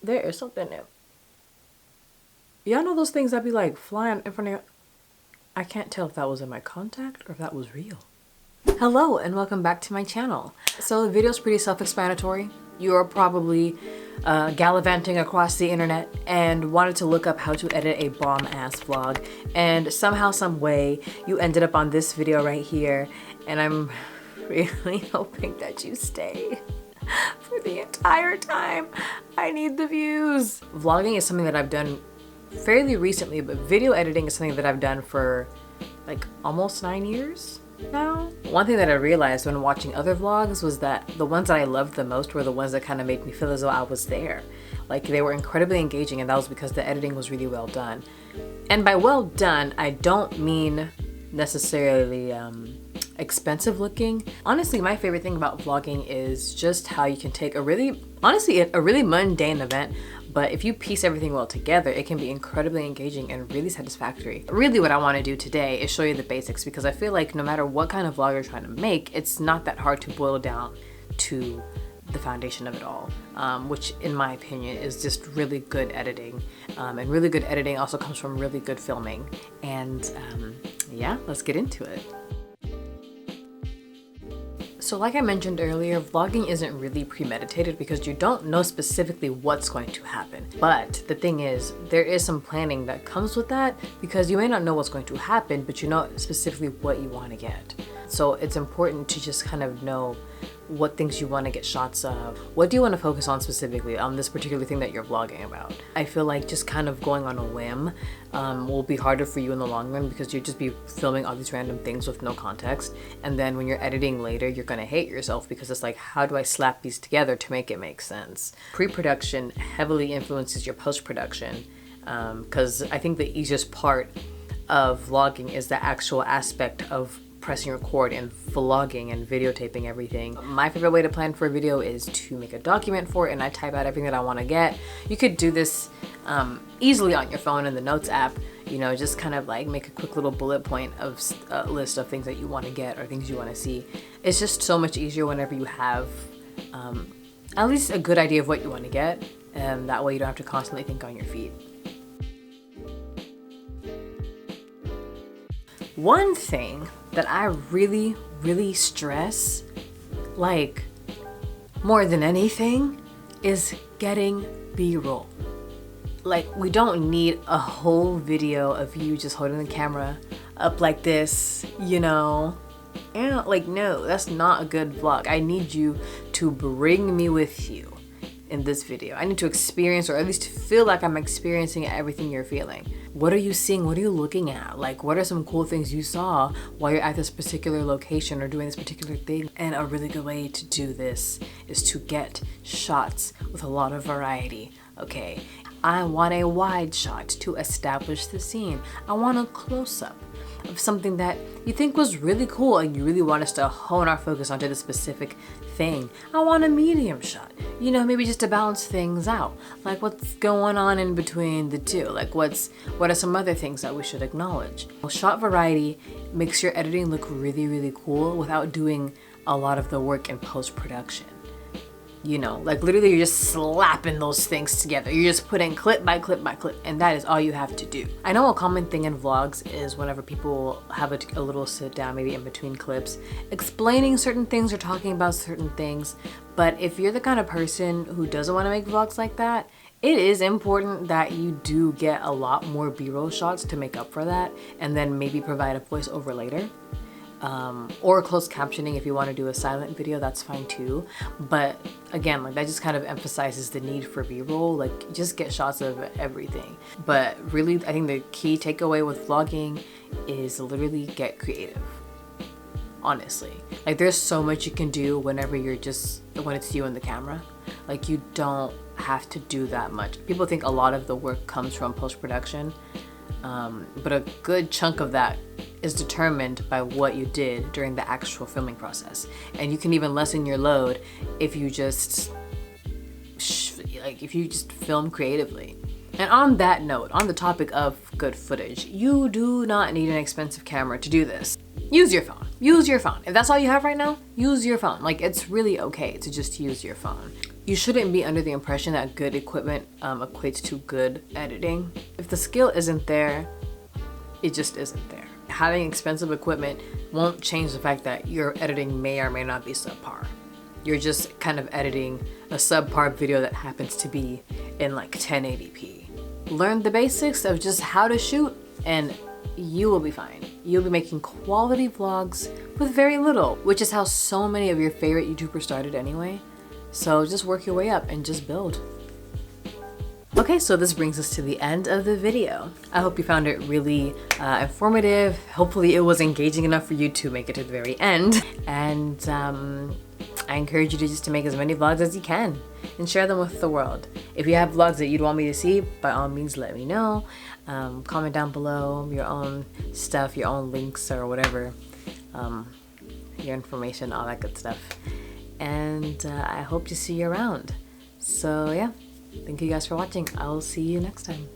There is something new. Y'all know those things that be like flying in front of you? I can't tell if that was in my contact or if that was real. Hello and welcome back to my channel. So the video's pretty self-explanatory. You're probably gallivanting across the internet and wanted to look up how to edit a bomb-ass vlog, and somehow, some way, you ended up on this video right here, and I'm really hoping that you stay for the entire time. I need the views. Vlogging is something that I've done fairly recently, but video editing is something that I've done for like almost 9 years now. One thing that I realized when watching other vlogs was that the ones that I loved the most were the ones that kind of made me feel as though I was there. Like, they were incredibly engaging, and that was because the editing was really well done. And by well done, I don't mean necessarily expensive looking. Honestly, my favorite thing about vlogging is just how you can take a really mundane event, but if you piece everything well together, it can be incredibly engaging and really satisfactory. Really what I want to do today is show you the basics, because I feel like no matter what kind of vlog you're trying to make, it's not that hard to boil down to the foundation of it all, which in my opinion is just really good editing. And really good editing also comes from really good filming. And yeah, let's get into it. So like I mentioned earlier, vlogging isn't really premeditated because you don't know specifically what's going to happen. But the thing is, there is some planning that comes with that, because you may not know what's going to happen, but you know specifically what you want to get. So it's important to just kind of know what things you want to get shots of. What do you want to focus on specifically on this particular thing that you're vlogging about? I feel like just kind of going on a whim will be harder for you in the long run, because you'll just be filming all these random things with no context. And then when you're editing later, you're going to hate yourself, because it's like, how do I slap these together to make it make sense? Pre-production heavily influences your post-production, because I think the easiest part of vlogging is the actual aspect of pressing record and vlogging and videotaping everything. My favorite way to plan for a video is to make a document for it, and I type out everything that I want to get. You could do this easily on your phone in the Notes app, you know, just kind of like make a quick little bullet point of a list of things that you want to get or things you want to see. It's just so much easier whenever you have at least a good idea of what you want to get, and that way you don't have to constantly think on your feet. One thing that I really stress, like more than anything, is getting B-roll. Like, we don't need a whole video of you just holding the camera up like this, you know? And like, no, that's not a good vlog. I need you to bring me with you in this video. I need to experience, or at least feel like I'm experiencing everything you're feeling. What are you seeing? What are you looking at? Like, what are some cool things you saw while you're at this particular location or doing this particular thing? And a really good way to do this is to get shots with a lot of variety, okay? I want a wide shot to establish the scene. I want a close-up of something that you think was really cool and you really want us to hone our focus onto the specific thing. I want a medium shot, you know, maybe just to balance things out. Like, what's going on in between the two? Like, what are some other things that we should acknowledge? Well, shot variety makes your editing look really cool without doing a lot of the work in post-production. You know, like literally you're just slapping those things together. You're just putting clip by clip by clip, and that is all you have to do. I know a common thing in vlogs is whenever people have a little sit down, maybe in between clips, explaining certain things or talking about certain things. But if you're the kind of person who doesn't want to make vlogs like that, it is important that you do get a lot more B-roll shots to make up for that, and then maybe provide a voiceover later. Or closed captioning if you want to do a silent video, that's fine too. But again, like, that just kind of emphasizes the need for B-roll. Like, just get shots of everything. But really, I think the key takeaway with vlogging is literally get creative. Honestly, like, there's so much you can do when it's you and the camera. Like, you don't have to do that much. People think a lot of the work comes from post-production, but a good chunk of that is determined by what you did during the actual filming process. And you can even lessen your load if you just film creatively. And on that note, on the topic of good footage, you do not need an expensive camera to do this. Use your phone. Use your phone. If that's all you have right now, use your phone. Like, it's really okay to just use your phone. You shouldn't be under the impression that good equipment equates to good editing. If the skill isn't there, it just isn't there. Having expensive equipment won't change the fact that your editing may or may not be subpar. You're just kind of editing a subpar video that happens to be in like 1080p. Learn the basics of just how to shoot and you will be fine. You'll be making quality vlogs with very little, which is how so many of your favorite YouTubers started anyway. So just work your way up and just build. Okay, so this brings us to the end of the video. I hope you found it really informative. Hopefully it was engaging enough for you to make it to the very end. And I encourage you to just to make as many vlogs as you can and share them with the world. If you have vlogs that you'd want me to see, by all means let me know. Comment down below your own stuff, your own links or whatever, your information, all that good stuff. And I hope to see you around. So yeah, thank you guys for watching. I'll see you next time.